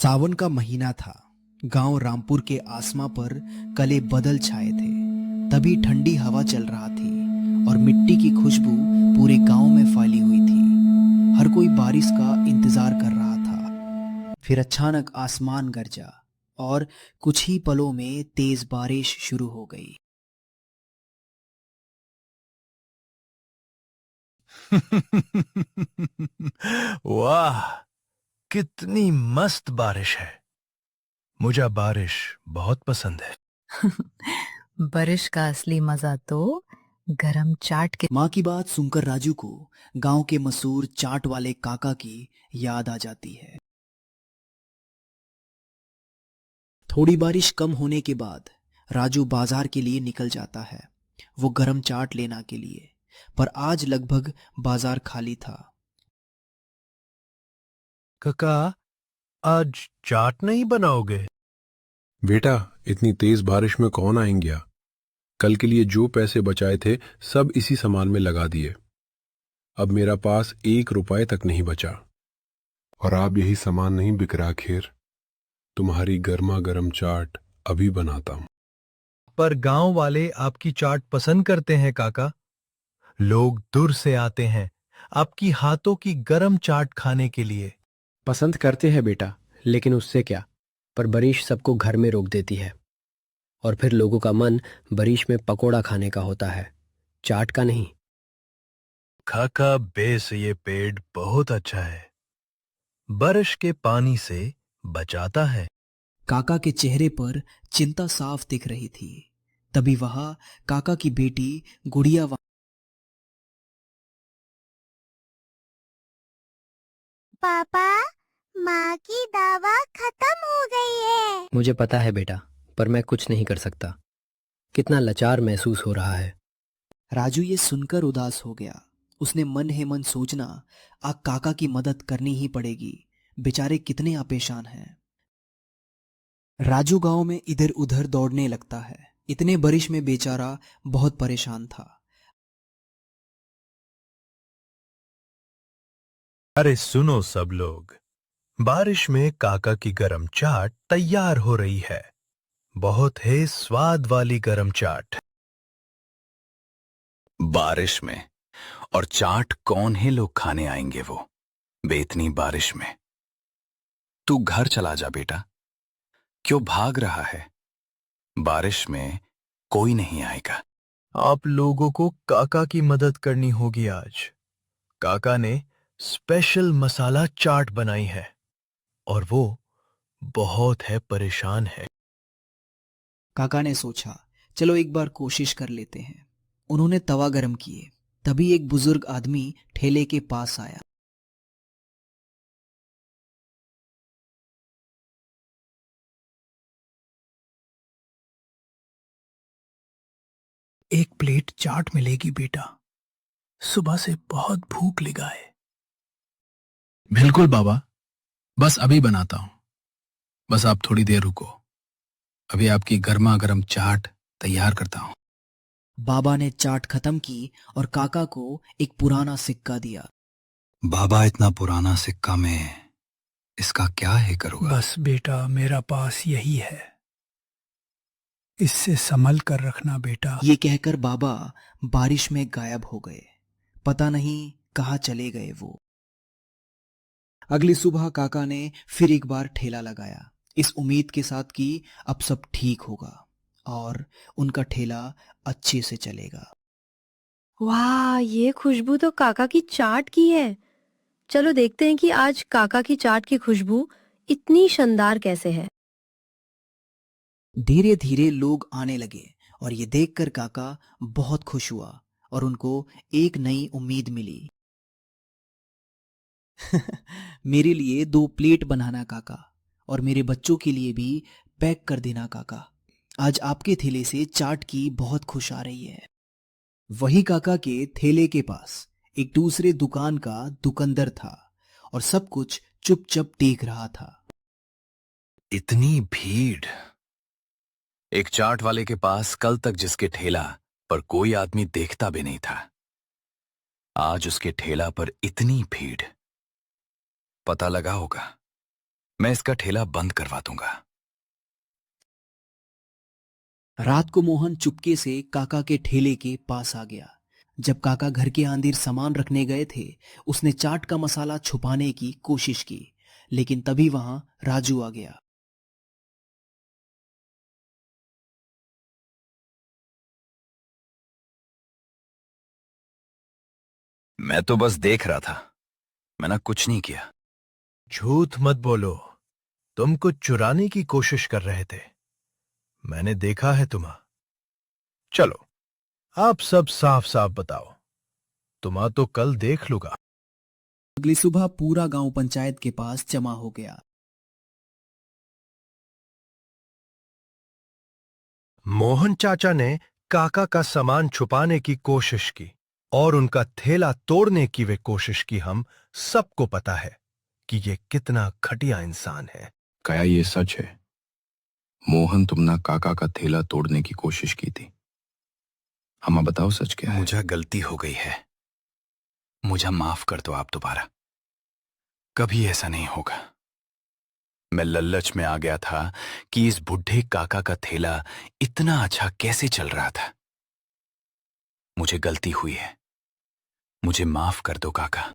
सावन का महीना था। गांव रामपुर के आसमां पर कले बदल छाए थे। तभी ठंडी हवा चल रहा थी और मिट्टी की खुशबू पूरे गांव में फैली हुई थी। हर कोई बारिश का इंतजार कर रहा था। फिर अचानक आसमान गरजा और कुछ ही पलों में तेज बारिश शुरू हो गई। वाह, कितनी मस्त बारिश है। मुझे बारिश बहुत पसंद है। बारिश का असली मजा तो गरम चाट के। माँ की बात सुनकर राजू को गांव के मशहूर चाट वाले काका की याद आ जाती है। थोड़ी बारिश कम होने के बाद राजू बाजार के लिए निकल जाता है, वो गरम चाट लेना के लिए। पर आज लगभग बाजार खाली था। काका, आज चाट नहीं बनाओगे? बेटा, इतनी तेज बारिश में कौन आएंगे? कल के लिए जो पैसे बचाए थे सब इसी सामान में लगा दिए। अब मेरा पास 1 रुपए तक नहीं बचा। और आप यही सामान नहीं बिक रहा खैर, तुम्हारी गर्मा गर्म चाट अभी बनाता हूं। पर गांव वाले आपकी चाट पसंद करते हैं काका। लोग दूर से आते हैं आपकी हाथों की गरम चाट खाने के लिए। पसंद करते हैं बेटा, लेकिन उससे क्या। पर बारिश सबको घर में रोक देती है और फिर लोगों का मन बारिश में पकोड़ा खाने का होता है, चाट का नहीं। काका, बेस ये पेड़ बहुत अच्छा है, बारिश के पानी से बचाता है। काका के चेहरे पर चिंता साफ दिख रही थी। तभी वहां काका की बेटी गुड़िया पापा, माँ की दवा खत्म हो गई है। मुझे पता है बेटा, पर मैं कुछ नहीं कर सकता। कितना लाचार महसूस हो रहा है। राजू ये सुनकर उदास हो गया। उसने मन ही मन सोचना, आ काका की मदद करनी ही पड़ेगी, बेचारे कितने आपेशान हैं। राजू गांव में इधर उधर दौड़ने लगता है। इतने बारिश में बेचारा बहुत परेशान था। अरे सुनो सब लोग, बारिश में काका की गरम चाट तैयार हो रही है। बहुत है स्वाद वाली गरम चाट। बारिश में और चाट कौन है लोग खाने आएंगे वो बेतनी बारिश में। तू घर चला जा बेटा, क्यों भाग रहा है? बारिश में कोई नहीं आएगा। आप लोगों को काका की मदद करनी होगी आज। काका ने स्पेशल मसाला चाट बनाई है और वो बहुत है परेशान है। काका ने सोचा, चलो एक बार कोशिश कर लेते हैं। उन्होंने तवा गरम किए। तभी एक बुजुर्ग आदमी ठेले के पास आया। एक प्लेट चाट मिलेगी बेटा, सुबह से बहुत भूख लगा है। बिल्कुल बाबा, बस अभी बनाता हूं। बस आप थोड़ी देर रुको, अभी आपकी गर्मा गर्म चाट तैयार करता हूं। बाबा ने चाट खत्म की और काका को एक पुराना सिक्का दिया। बाबा, इतना पुराना सिक्का में इसका क्या है करूंगा? बस बेटा, मेरा पास यही है, इससे संभल कर रखना बेटा। ये कहकर बाबा बारिश में गायब हो गए। पता नहीं कहाँ चले गए वो। अगली सुबह काका ने फिर एक बार ठेला लगाया, इस उम्मीद के साथ कि अब सब ठीक होगा और उनका ठेला अच्छे से चलेगा। वाह, ये खुशबू तो काका की चाट की है। चलो देखते हैं कि आज काका की चाट की खुशबू इतनी शानदार कैसे है। धीरे धीरे लोग आने लगे और ये देखकर काका बहुत खुश हुआ और उनको एक नई उम्मीद मिली। मेरे लिए 2 प्लेट बनाना काका, और मेरे बच्चों के लिए भी पैक कर देना काका। आज आपके ठेले से चाट की बहुत खुश आ रही है। वही काका के ठेले के पास एक दूसरे दुकान का दुकानदार था और सब कुछ चुपचाप देख रहा था। इतनी भीड़ एक चाट वाले के पास, कल तक जिसके ठेला पर कोई आदमी देखता भी नहीं था, आज उसके ठेला पर इतनी भीड़। पता लगा होगा मैं इसका ठेला बंद करवा दूंगा। रात को मोहन चुपके से काका के ठेले के पास आ गया। जब काका घर के अंदर सामान रखने गए थे, उसने चाट का मसाला छुपाने की कोशिश की, लेकिन तभी वहां राजू आ गया। मैं तो बस देख रहा था, मैंने कुछ नहीं किया। झूठ मत बोलो, तुम कुछ चुराने की कोशिश कर रहे थे। मैंने देखा है तुम्हें। चलो, आप सब साफ साफ बताओ। तुम्हें तो कल देख लूंगा। अगली सुबह पूरा गांव पंचायत के पास जमा हो गया। मोहन चाचा ने काका का सामान छुपाने की कोशिश की और उनका थैला तोड़ने की वे कोशिश की। हम सबको पता है कि ये कितना घटिया इंसान है। क्या ये सच है? मोहन, तुमने काका का थैला तोड़ने की कोशिश की थी। हमें बताओ सच क्या है? मुझे गलती हो गई है, मुझे माफ कर दो आप दोबारा। कभी ऐसा नहीं होगा। मैं लल्लच में आ गया था कि इस बुढ़े काका का थैला इतना अच्छा कैसे चल रहा था। मुझे गलती हुई है, मुझे माफ कर दो काका।